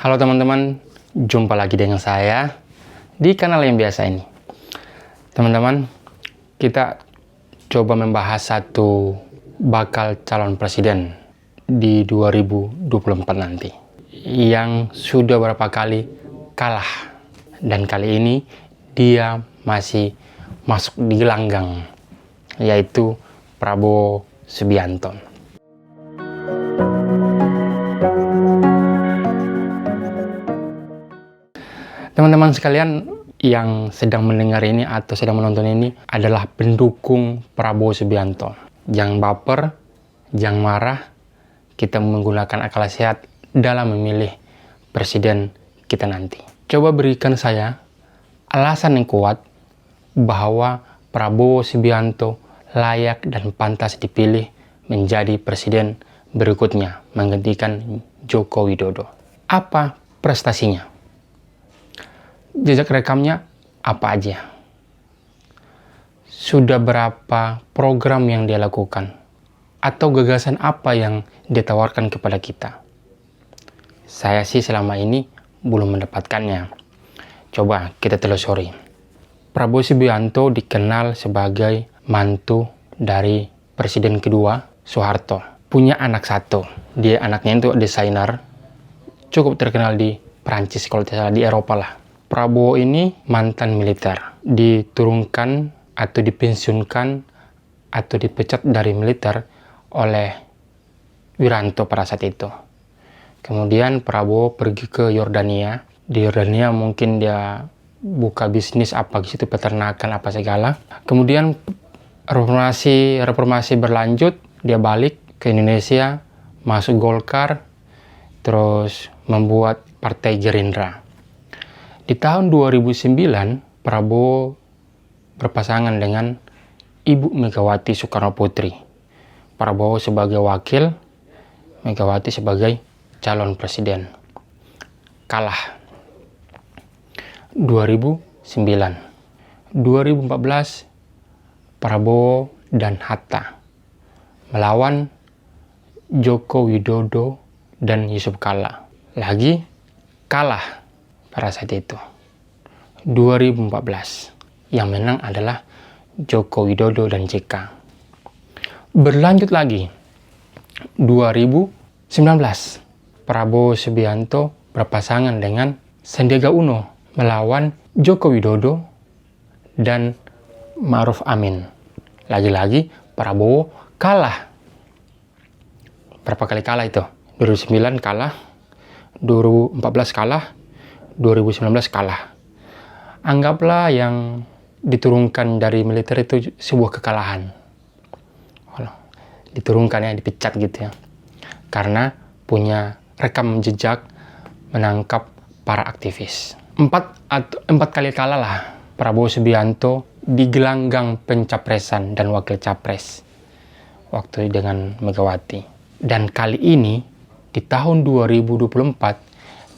Halo teman-teman, jumpa lagi dengan saya di kanal yang biasa ini. Teman-teman, kita coba membahas satu bakal calon presiden di 2024 nanti yang sudah berapa kali kalah, dan kali ini dia masih masuk di gelanggang, yaitu Prabowo Subianto. Teman-teman sekalian yang sedang mendengar ini atau sedang menonton ini adalah pendukung Prabowo Subianto. Jangan baper, jangan marah, kita menggunakan akal sehat dalam memilih presiden kita nanti. Coba berikan saya alasan yang kuat bahwa Prabowo Subianto layak dan pantas dipilih menjadi presiden berikutnya menggantikan Joko Widodo. Apa prestasinya? Jejak rekamnya apa aja? Sudah berapa program yang dia lakukan? Atau gagasan apa yang dia tawarkan kepada kita? Saya sih selama ini belum mendapatkannya. Coba kita telusuri. Prabowo Subianto dikenal sebagai mantu dari Presiden kedua Soeharto. Punya anak satu. Dia anaknya itu desainer. Cukup terkenal di Prancis, kalau tidak salah di Eropa lah. Prabowo ini mantan militer, diturunkan atau dipensiunkan atau dipecat dari militer oleh Wiranto pada saat itu. Kemudian Prabowo pergi ke Yordania. Di Yordania mungkin dia buka bisnis apa gitu, peternakan apa segala. Kemudian reformasi berlanjut, dia balik ke Indonesia, masuk Golkar, terus membuat Partai Gerindra. Di tahun 2009, Prabowo berpasangan dengan Ibu Megawati Soekarno Putri. Prabowo sebagai wakil, Megawati sebagai calon presiden. Kalah. 2009. 2014, Prabowo dan Hatta melawan Joko Widodo dan Yusuf Kala. Lagi kalah pada saat itu. 2014 yang menang adalah Joko Widodo dan JK. Berlanjut lagi 2019, Prabowo Subianto berpasangan dengan Sandiaga Uno melawan Joko Widodo dan Ma'ruf Amin. Lagi-lagi Prabowo kalah. Berapa kali kalah itu? 2009 kalah, 2014 kalah, 2019 kalah. Anggaplah yang diturunkan dari militer itu sebuah kekalahan. Diturunkan ya, dipecat gitu ya. Karena punya rekam jejak menangkap para aktivis. Empat kali kalah lah Prabowo Subianto di gelanggang pencapresan dan wakil capres waktu dengan Megawati. Dan kali ini di tahun 2024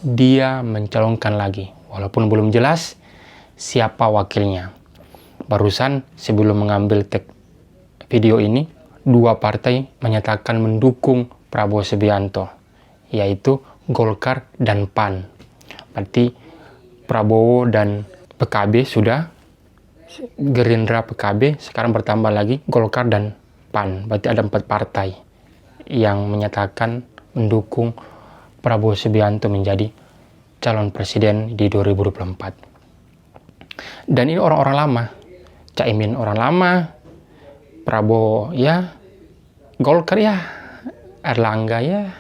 dia mencalonkan lagi, walaupun belum jelas siapa wakilnya. Barusan sebelum mengambil video ini, dua partai menyatakan mendukung Prabowo Subianto, yaitu Golkar dan PAN. Berarti Prabowo dan PKB sudah, Gerindra PKB, sekarang bertambah lagi Golkar dan PAN. Berarti ada 4 partai yang menyatakan mendukung Prabowo Subianto menjadi calon presiden di 2024. Dan ini orang-orang lama. Caimin orang lama, Prabowo ya, Golkar ya, Erlangga ya,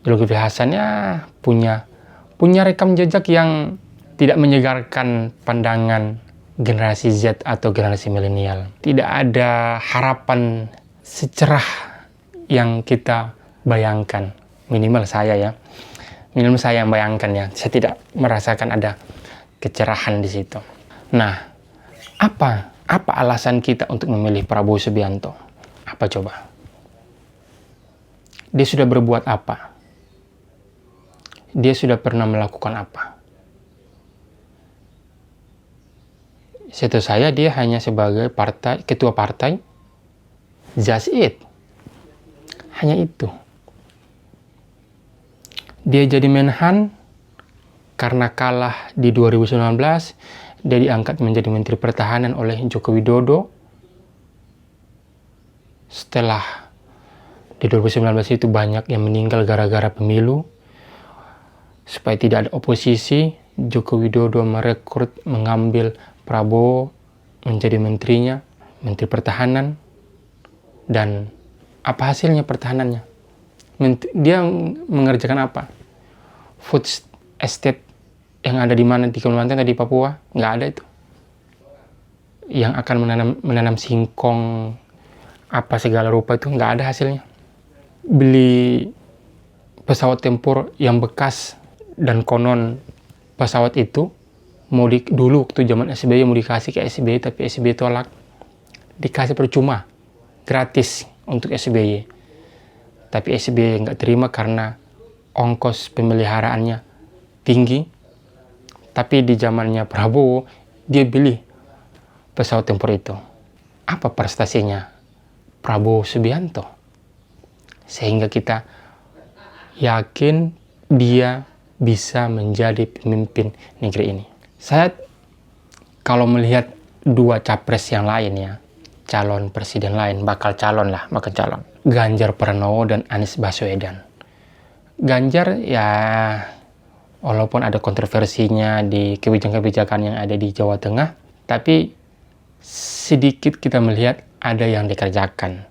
Zulkifli Hasan ya, punya rekam jejak yang tidak menyegarkan pandangan generasi Z atau generasi milenial. Tidak ada harapan secerah yang kita bayangkan. Minimal saya ya. Minimal saya yang bayangkan ya. Saya tidak merasakan ada kecerahan di situ. Nah, apa alasan kita untuk memilih Prabowo Subianto? Apa coba? Dia sudah berbuat apa? Dia sudah pernah melakukan apa? Setahu saya dia hanya sebagai ketua partai. Just it. Hanya itu. Dia jadi Menhan karena kalah di 2019. Dia diangkat menjadi Menteri Pertahanan oleh Joko Widodo. Setelah di 2019 itu banyak yang meninggal gara-gara pemilu. Supaya tidak ada oposisi, Joko Widodo mengambil Prabowo menjadi menterinya, Menteri Pertahanan. Dan apa hasilnya pertahanannya? Dia mengerjakan apa? Food estate yang ada di mana, di Kalimantan atau di Papua? Nggak ada itu. Yang akan menanam singkong apa segala rupa itu nggak ada hasilnya. Beli pesawat tempur yang bekas dan konon pesawat itu dulu waktu zaman SBY mau dikasih ke SBY, tapi SBY tolak. Dikasih percuma, gratis untuk SBY. Tapi SBY nggak terima karena ongkos pemeliharaannya tinggi. Tapi di zamannya Prabowo, dia beli pesawat tempur itu. Apa prestasinya Prabowo Subianto? Sehingga kita yakin dia bisa menjadi pemimpin negeri ini. Saya kalau melihat dua capres yang lain ya, calon presiden lain, bakal calon. Ganjar Pranowo dan Anies Baswedan. Ganjar ya, walaupun ada kontroversinya di kebijakan-kebijakan yang ada di Jawa Tengah, tapi sedikit kita melihat ada yang dikerjakan.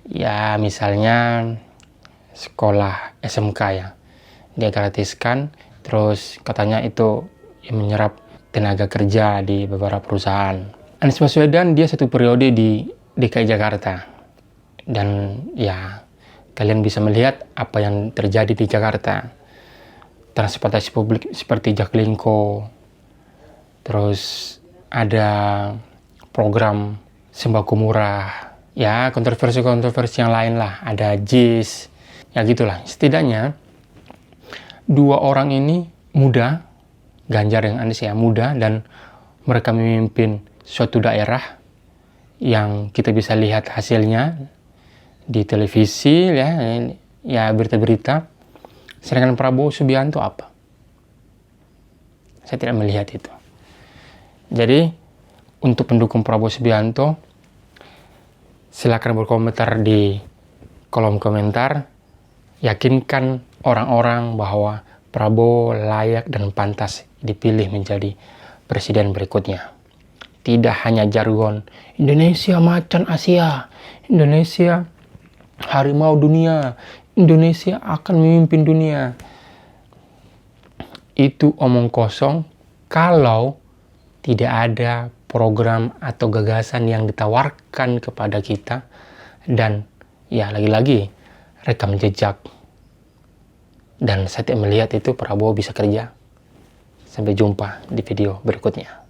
Ya misalnya sekolah SMK ya, dia gratiskan, terus katanya itu menyerap tenaga kerja di beberapa perusahaan. Anies Baswedan dia 1 periode di DKI Jakarta. Dan ya kalian bisa melihat apa yang terjadi di Jakarta. Transportasi publik seperti Jaklingko, terus ada program sembako murah, ya kontroversi yang lain lah, ada JIS, ya gitulah. Setidaknya dua orang ini muda, Ganjar dan Anies ya muda, dan mereka memimpin suatu daerah yang kita bisa lihat hasilnya di televisi ya berita-berita. Sedangkan Prabowo Subianto apa? Saya tidak melihat itu. Jadi, untuk pendukung Prabowo Subianto, silakan berkomentar di kolom komentar. Yakinkan orang-orang bahwa Prabowo layak dan pantas dipilih menjadi presiden berikutnya. Tidak hanya jargon, Indonesia macan Asia, Indonesia harimau dunia, Indonesia akan memimpin dunia. Itu omong kosong kalau tidak ada program atau gagasan yang ditawarkan kepada kita. Dan ya lagi-lagi rekam jejak. Dan saya melihat itu Prabowo bisa kerja. Sampai jumpa di video berikutnya.